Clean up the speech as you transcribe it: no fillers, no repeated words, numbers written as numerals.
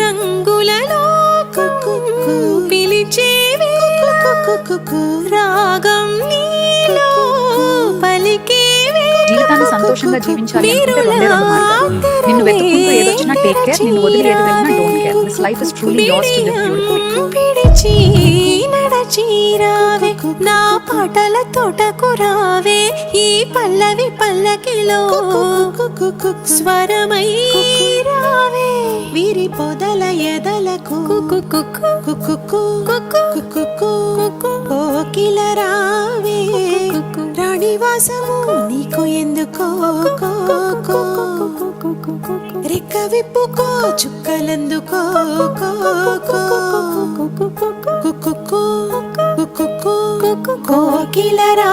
రంగులలో పిలిచే రాగం నీలో పలికే జీవితాన్ని సంతోషంగా జీవించాలి అనుకుంటే రెండే రెండు మార్గాలు. నిన్ను వెతుక్కుంటూ ఏదొచ్చినా టేక్ కేర్, నిన్ను వదిలి ఏది వెళ్ళినా don't care. This life is truly yours to live beautifully. పిడిచి నడచీరావే నా పాటల తోటకు రావే, ఈ పల్లవి పల్లకిలో స్వరమై రావే, వీరి పొదల ఎదలకు కోకిల రావే, రాణివాసము నీకు ఎందుకో, రెక్క విప్పుకో చుక్కలందుకో, కోకిల రా